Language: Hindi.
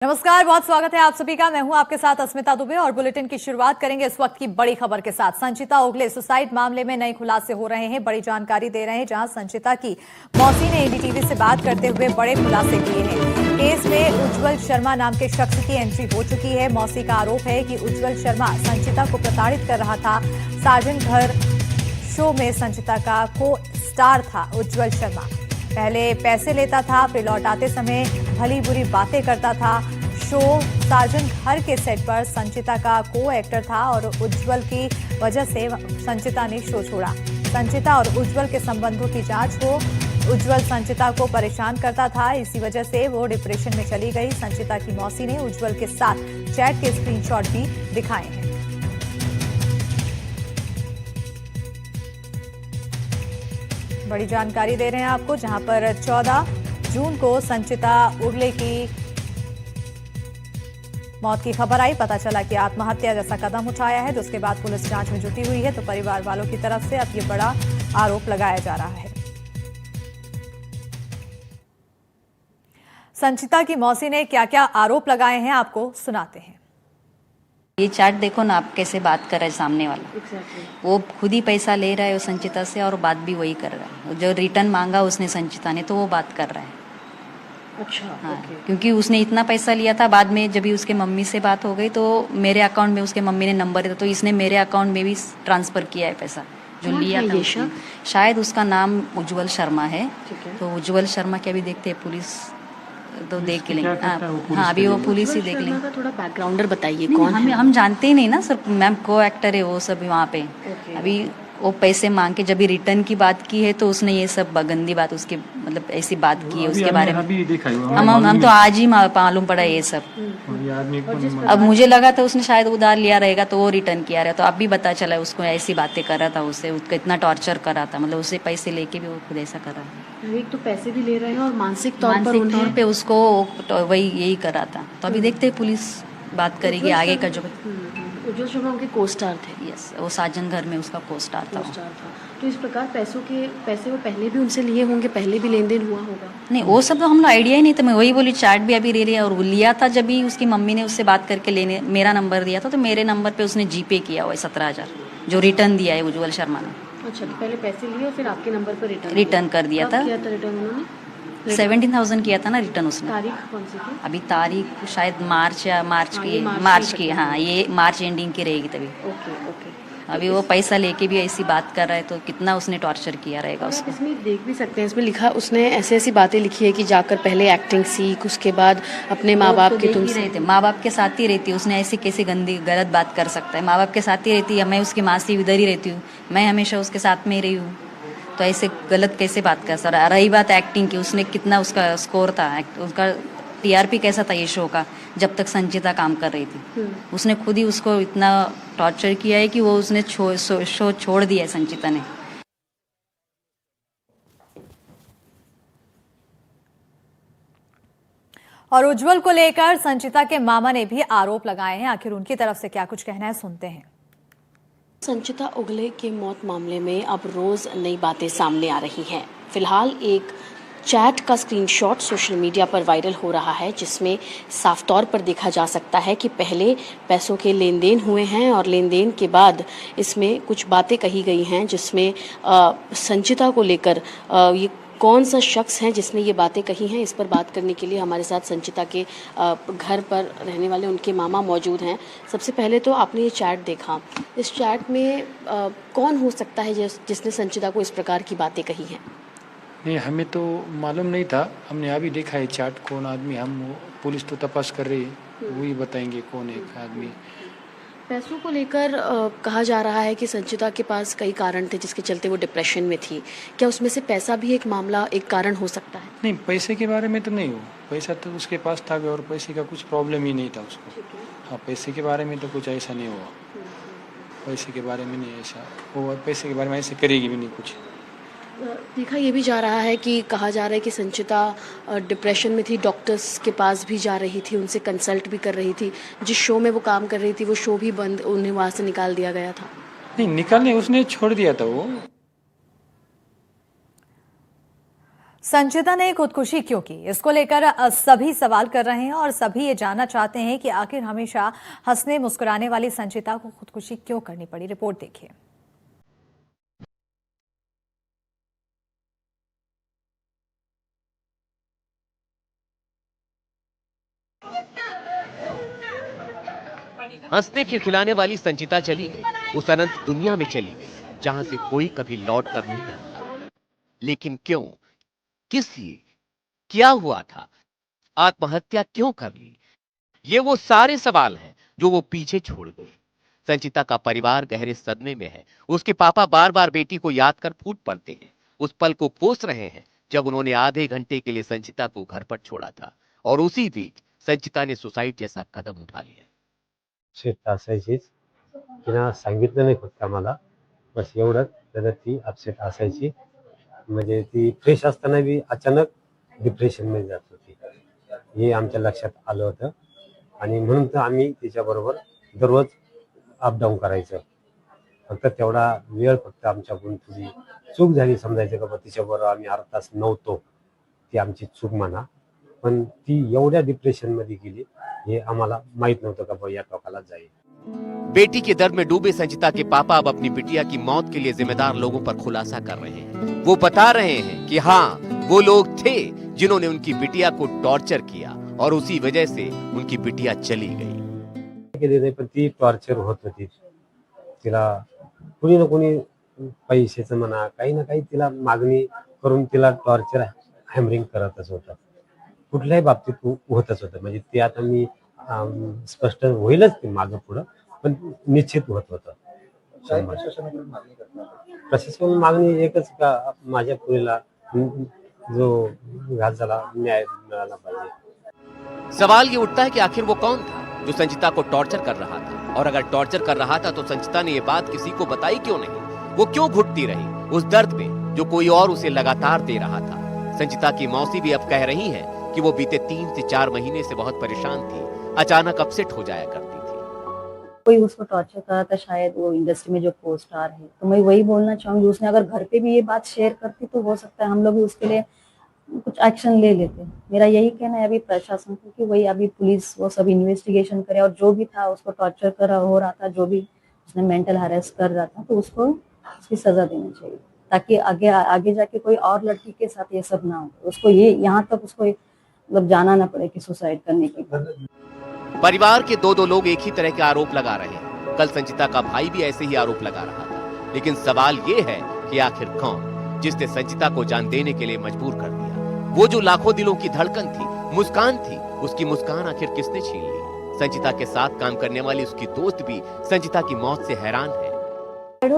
नमस्कार, बहुत स्वागत है आप सभी का। मैं हूं आपके साथ अस्मिता दुबे और बुलेटिन की शुरुआत करेंगे इस वक्त की बड़ी खबर के साथ। संचिता उगले सुसाइड मामले में नए खुलासे हो रहे हैं, बड़ी जानकारी दे रहे हैं, जहां संचिता की मौसी ने एनडीटीवी से बात करते हुए बड़े खुलासे किए हैं। केस में उज्जवल शर्मा नाम के शख्स की एंट्री हो चुकी है। मौसी का आरोप है कि उज्जवल शर्मा संचिता को प्रताड़ित कर रहा था। साजन घर शो में संचिता का को स्टार था उज्जवल शर्मा। पहले पैसे लेता था, फिर लौटाते समय भली बुरी बातें करता था। शो साजन घर के सेट पर संचिता का को एक्टर था और उज्जवल की वजह से संचिता ने शो छोड़ा। संचिता और उज्जवल के संबंधों की जांच हो। उज्जवल संचिता को परेशान करता था, इसी वजह से वो डिप्रेशन में चली गई। संचिता की मौसी ने उज्जवल के साथ चैट के स्क्रीनशॉट भी दिखाए हैं। बड़ी जानकारी दे रहे हैं आपको, जहां पर 14 जून को संचिता उगले की मौत की खबर आई। पता चला कि आत्महत्या जैसा कदम उठाया है, जिसके बाद पुलिस जांच में जुटी हुई है। तो परिवार वालों की तरफ से अब ये बड़ा आरोप लगाया जा रहा है। संचिता की मौसी ने क्या क्या आरोप लगाए हैं, आपको सुनाते हैं। ये चैट देखो ना, आप कैसे बात कर रहे हैं सामने वाला। वो खुद ही पैसा ले रहा है वो संचिता से और बात भी वही कर रहा है। जो रिटर्न मांगा उसने संचिता ने, तो वो बात कर रहा है। अच्छा, हाँ, क्योंकि उसने इतना पैसा लिया था। बाद में जब भी उसके मम्मी से बात हो गई तो मेरे अकाउंट में उसके मम्मी ने नंबर दिया, तो इसने मेरे अकाउंट में भी ट्रांसफर किया है पैसा जो लिया था उसने। शायद उसका नाम उज्जवल शर्मा है। तो उज्जवल शर्मा क्या भी देखते हैं पुलिस, तो देख के लेंगे। हाँ, अभी वो पुलिस ही देख लेंगे। थोड़ा बैकग्राउंडर बताइए, कौन है? हम जानते ही नहीं ना सर, मैम को एक्टर है वो सब वहाँ पे। अभी वो पैसे मांग के जब भी रिटर्न की बात की है तो उसने ये सब गंदी बात उसके मतलब ऐसी बात की है उसके बारे में। हम तो आज ही मालूम पड़ा ये सब। अब मुझे लगा था उसने शायद उधार लिया रहेगा तो वो रिटर्न किया रहा, तो अब भी पता चला उसको ऐसी बातें कर रहा था, उससे उसको इतना टॉर्चर कर रहा था, मतलब उससे पैसे लेके भी वो खुद ऐसा कर रहा था। एक तो पैसे भी ले रहे हैं और मानसिक तौर पे उसको वही यही कर रहा था। तो अभी देखते हैं पुलिस बात करेगी आगे का जो। उज्जवल शर्मा उनके को स्टार थे। यस, वो साजन घर में उसका को स्टार था। तो इस प्रकार पैसे वो पहले भी उनसे लिए होंगे, पहले भी लेन देन हुआ होगा? नहीं, वो सब तो हम लोग आइडिया ही नहीं था। मैं वही बोली, चैट भी अभी ले लिया और लिया था जब भी उसकी मम्मी ने उससे बात करके लेने मेरा नंबर दिया था, तो मेरे नंबर पे उसने जीपे किया हुआ है 17,000 जो रिटर्न दिया है उज्जवल शर्मा ने। अच्छा, पहले पैसे लिए और फिर आपके नंबर पर रिटर्न कर दिया था। रिटर्न उन्होंने 17,000 किया था ना रिटर्न उसने। तारीख कौन सी थी? अभी तारीख शायद मार्च की। हाँ, ये मार्च एंडिंग की रहेगी तभी। ओके। अभी वो पैसा लेके भी ऐसी बात कर रहा है, तो कितना उसने टॉर्चर किया रहेगा उसको। इसमें देख भी सकते हैं, इसमें लिखा उसने ऐसी बातें लिखी है कि जाकर पहले एक्टिंग सीख, उसके बाद अपने माँ बाप के तुम रहते माँ बाप के साथ ही रहती है। उसने ऐसी कैसी गंदी गलत बात कर सकता है? माँ बाप के साथ ही रहती है। मैं उसकी माँ से इधर ही रहती हूँ, मैं हमेशा उसके साथ में ही रही हूँ, तो ऐसे गलत कैसे बात कर सकता? रही बात एक्टिंग की, उसने कितना उसका स्कोर था, उसका टीआरपी कैसा था ये शो का जब तक संचिता काम कर रही थी। उसने खुद ही उसको इतना टॉर्चर किया है कि वो उसने शो छोड़ दिया है संचिता ने। और उज्जवल को लेकर संचिता के मामा ने भी आरोप लगाए हैं। आखिर उनकी तरफ से क्या कुछ कहना है, सुनते हैं। संचिता उगले के मौत मामले में अब रोज नई बातें सामने आ रही हैं। फिलहाल एक चैट का स्क्रीनशॉट सोशल मीडिया पर वायरल हो रहा है, जिसमें साफ तौर पर देखा जा सकता है कि पहले पैसों के लेन देन हुए हैं और लेन देन के बाद इसमें कुछ बातें कही गई हैं, जिसमें संचिता को लेकर ये कौन सा शख्स है जिसने ये बातें कही हैं, इस पर बात करने के लिए हमारे साथ संचिता के घर पर रहने वाले उनके मामा मौजूद हैं। सबसे पहले तो आपने ये चैट देखा, इस चैट में कौन हो सकता है जिसने संचिता को इस प्रकार की बातें कही हैं? नहीं, हमें तो मालूम नहीं था। हमने अभी देखा है चैट, कौन आदमी, हम पुलिस तो तपास कर रही है, वही बताएंगे कौन है आदमी। पैसों को लेकर कहा जा रहा है कि संचिता के पास कई कारण थे जिसके चलते वो डिप्रेशन में थी। क्या उसमें से पैसा भी एक मामला, एक कारण हो सकता है? नहीं, पैसे के बारे में तो नहीं हो, पैसा तो उसके पास था और पैसे का कुछ प्रॉब्लम ही नहीं था उसको। हाँ, पैसे के बारे में तो कुछ ऐसा नहीं हुआ। पैसे के बारे में नहीं ऐसा, वो पैसे के बारे में ऐसे करेगी भी नहीं कुछ। देखा ये भी जा रहा है कि कहा जा रहा है कि संचिता डिप्रेशन में थी, डॉक्टर्स के पास भी जा रही थी, उनसे कंसल्ट भी कर रही थी। जिस शो में वो काम कर रही थी वो शो भी बंद, उन्हें वहाँ से निकाल दिया गया था। नहीं, निकालने उसने छोड़ दिया था वो। संचिता ने खुदकुशी क्यों की, इसको लेकर सभी सवाल कर रहे हैं और सभी ये जानना चाहते हैं कि आखिर हमेशा हंसने मुस्कुराने वाली संचिता को खुदकुशी क्यों करनी पड़ी। रिपोर्ट देखिए। हंसने खिलखिलाने वाली संचिता चली गई, उस अनंत दुनिया में चली गई जहां से कोई कभी लौट कर नहीं आता। लेकिन क्यों, किस लिए, क्या हुआ था, आत्महत्या क्यों कर ली? ये वो सारे सवाल हैं जो वो पीछे छोड़ गई। संचिता का परिवार गहरे सदमे में है। उसके पापा बार बार बेटी को याद कर फूट पड़ते हैं। उस पल को कोस रहे हैं जब उन्होंने आधे घंटे के लिए संचिता को घर पर छोड़ा था और उसी बीच संचिता ने सुसाइड जैसा कदम उठा लिया। अपसेट असायचीच. तिनं सांगितलं नाही फक्त आम्हाला, बस एवढंच. तर ती अपसेट असायची. म्हणजे ती फ्रेश असताना बी अचानक डिप्रेशनमध्ये जात होती. हे आमच्या लक्षात आलं होतं आणि म्हणून तर आम्ही तिच्याबरोबर दररोज अपडाऊन करायचं. फक्त तेवढा वेळ फक्त आमच्याकडून थोडी चूक झाली समजायचं का बा तिच्याबरोबर आम्ही अर्धा तास नव्हतो, ती आमची चूक म्हणा. पण ती एवढ्या डिप्रेशनमध्ये गेली ये आम्हाला माहित नव्हतं का बा या टोकाला जाईल. बेटी के दर्द में डूबे संचिता के पापा अब अपनी बिटिया की मौत के लिए जिम्मेदार लोगों पर खुलासा कर रहे हैं। वो बता रहे हैं कि हाँ, वो लोग थे जिन्होंने उनकी बिटिया को टॉर्चर किया और उसी वजह से उनकी बिटिया चली गई। केली नाही पण ती टॉर्चर होत होती. तिला कुणी ना कुणी पैशाचं म्हणा काही ना काही तिला मागणी करून तिला टॉर्चर हॅमरिंग करतच होतं. कुठल्याही बाबतीत होतच होतं. म्हणजे ते आता मी स्पष्ट होईलच ते मागं पुढं, पण निश्चित होत होतं. प्रशासनाकडून मागणी एकच का माझ्या पुरीला जो घात झाला न्याय मिळाला पाहिजे. सवाल ये उठता है कि आखिर वो कौन था जो संचिता को टॉर्चर कर रहा था, और अगर टॉर्चर कर रहा था तो संचिता ने ये बात किसी को बताई क्यों नहीं? वो क्यों घुटती रही उस दर्द में जो कोई और उसे लगातार दे रहा था? संचिता की मौसी भी अब कह रही हैं कि वो बीते 3 से 4 महीने से बहुत परेशान थी, अचानक अपसेट हो जाया करती थी। कोई उसको टॉर्चर कर रहा था, शायद वो इंडस्ट्री में जो को स्टार है, तो मैं वही बोलना चाहूंगी उसने अगर घर पे भी ये बात शेयर करती तो हो सकता है हम लोग भी उसके लिए कुछ एक्शन ले लेते। मेरा यही कहना है अभी प्रशासन को कि वही अभी पुलिस वो सब इन्वेस्टिगेशन करे और जो भी था उसको टॉर्चर कर हो रहा था, जो भी उसने मेंटल हैरेस कर रहा था, तो उसको उसकी सजा देनी चाहिए ताकि आगे जाके कोई और लड़की के साथ ये सब ना हो, उसको ये यहाँ तक उसको मतलब जाना ना पड़े कि सुसाइड करने की। परिवार के 2 लोग एक ही तरह के आरोप लगा रहे हैं। कल संचिता का भाई भी ऐसे ही आरोप लगा रहा था। लेकिन सवाल ये है कि आखिर कौन जिसने संचिता को जान देने के लिए मजबूर कर दिया? वो जो लाखों दिलों की धड़कन थी, मुस्कान थी, उसकी मुस्कान आखिर किसने छीन ली? संचिता के साथ काम करने वाली उसकी दोस्त भी संचिता की मौत से हैरान है।